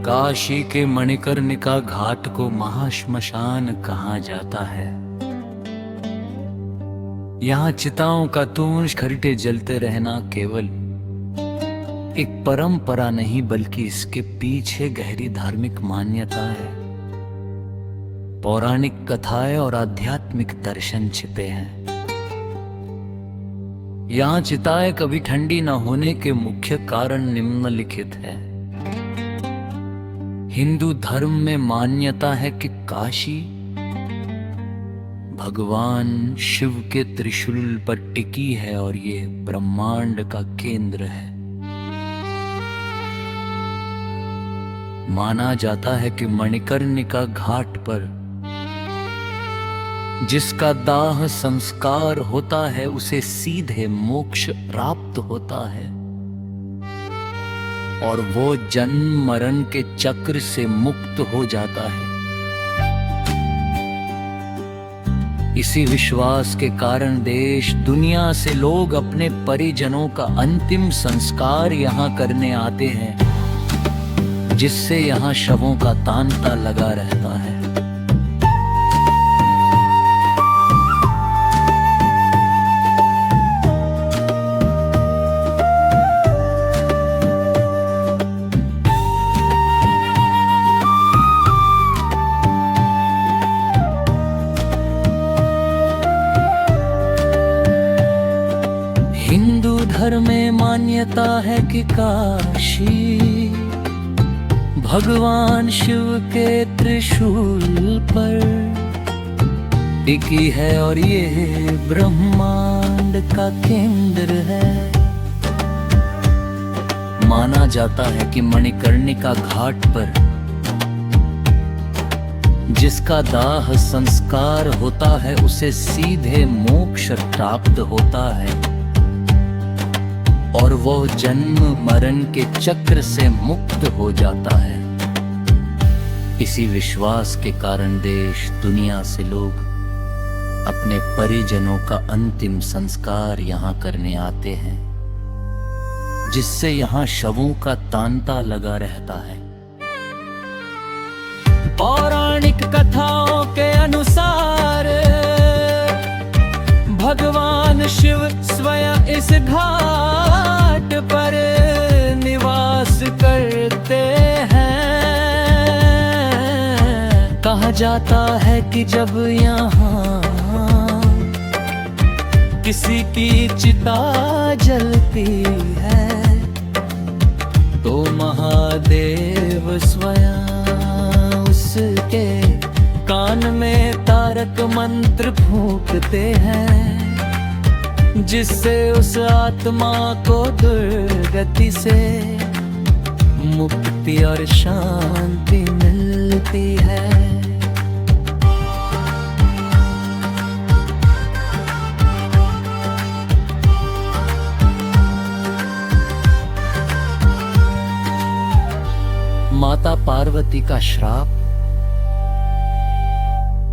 काशी के मणिकर्णिका घाट को महाश्मशान कहा जाता है। यहाँ चिताओं का तूंज खरीटे जलते रहना केवल एक परंपरा नहीं बल्कि इसके पीछे गहरी धार्मिक मान्यता है। पौराणिक कथाएं और आध्यात्मिक दर्शन छिपे हैं। यहाँ चिताएं कभी ठंडी न होने के मुख्य कारण निम्नलिखित है। हिंदू धर्म में मान्यता है कि काशी भगवान शिव के त्रिशूल पर टिकी है और ये ब्रह्मांड का केंद्र है। माना जाता है कि मणिकर्णिका घाट पर जिसका दाह संस्कार होता है उसे सीधे मोक्ष प्राप्त होता है और वो जन्म मरण के चक्र से मुक्त हो जाता है। इसी विश्वास के कारण देश दुनिया से लोग अपने परिजनों का अंतिम संस्कार यहाँ करने आते हैं, जिससे यहाँ शवों का तांता लगा रहता है। हिंदू धर्म में मान्यता है कि काशी भगवान शिव के त्रिशूल पर टिकी है और ये ब्रह्मांड का केंद्र है। माना जाता है कि मणिकर्णिका घाट पर जिसका दाह संस्कार होता है उसे सीधे मोक्ष प्राप्त होता है और वो जन्म मरण के चक्र से मुक्त हो जाता है। इसी विश्वास के कारण देश दुनिया से लोग अपने परिजनों का अंतिम संस्कार यहाँ करने आते हैं, जिससे यहाँ शवों का तांता लगा रहता है। पौराणिक कथाओं के अनुसार भगवान शिव स्वयं इस घाट पर निवास करते हैं। कहा जाता है कि जब यहाँ किसी की चिता जलती है तो महादेव स्वयं उसके कान में तारक मंत्र फूंकते हैं, जिससे उस आत्मा को दुर्गति से मुक्ति और शांति मिलती है। माता पार्वती का श्राप।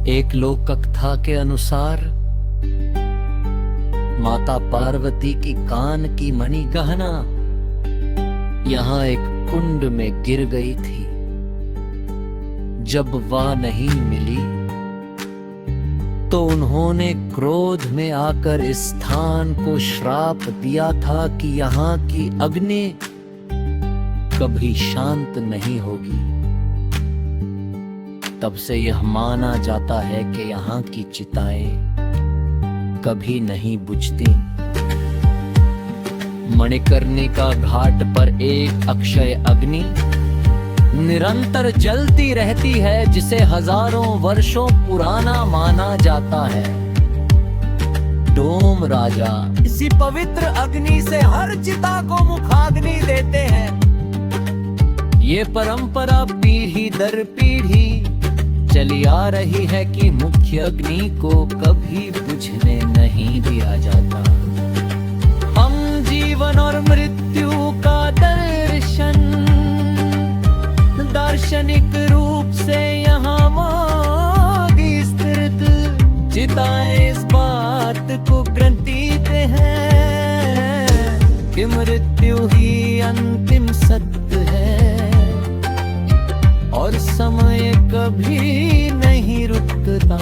एक लोक कथा के अनुसार माता पार्वती की कान की मणि गहना यहाँ एक कुंड में गिर गई थी। जब वह नहीं मिली तो उन्होंने क्रोध में आकर इस स्थान को श्राप दिया था कि यहाँ की अग्नि कभी शांत नहीं होगी। तब से यह माना जाता है कि यहाँ की चिताएं कभी नहीं बुझती। मणिकर्णिका घाट पर एक अक्षय अग्नि निरंतर जलती रहती है, जिसे हजारों वर्षों पुराना माना जाता है। डोम राजा इसी पवित्र अग्नि से हर चिता को मुखाग्नि देते हैं। ये परंपरा पीढ़ी दर पीढ़ी चली आ रही है कि मुख्य अग्नि को कभी बुझने नहीं दिया जाता। हम जीवन और मृत्यु का दर्शन दार्शनिक रूप से यहाँ मांगी स्थित चिताएं इस बात को ग्रंथित हैं कि मृत्यु ही अंतिम सत्य है। कभी नहीं रुकता।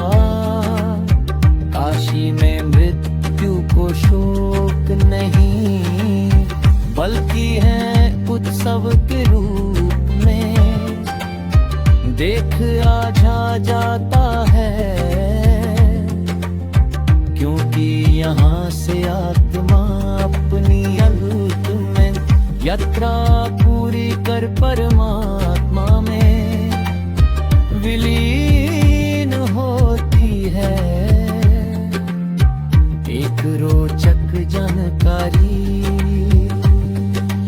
काशी में मृत्यु को शोक नहीं, बल्कि है उत्सव के रूप में देख आजा जाता है। क्योंकि यहाँ से आत्मा अपनी अंत में यात्रा पूरी कर परमात्मा में विलीन होती है। एक रोचक जानकारी,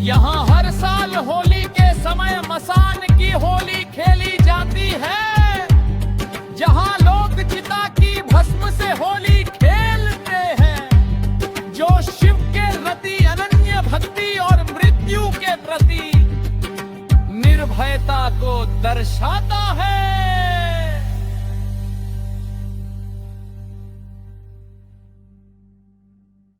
यहाँ हर साल होली के समय मसान की होली खेली जाती है, जहाँ लोग चिता की भस्म से होली खेलते हैं, जो शिव के रति अनन्य भक्ति और मृत्यु के प्रति निर्भयता को दर्शाता है।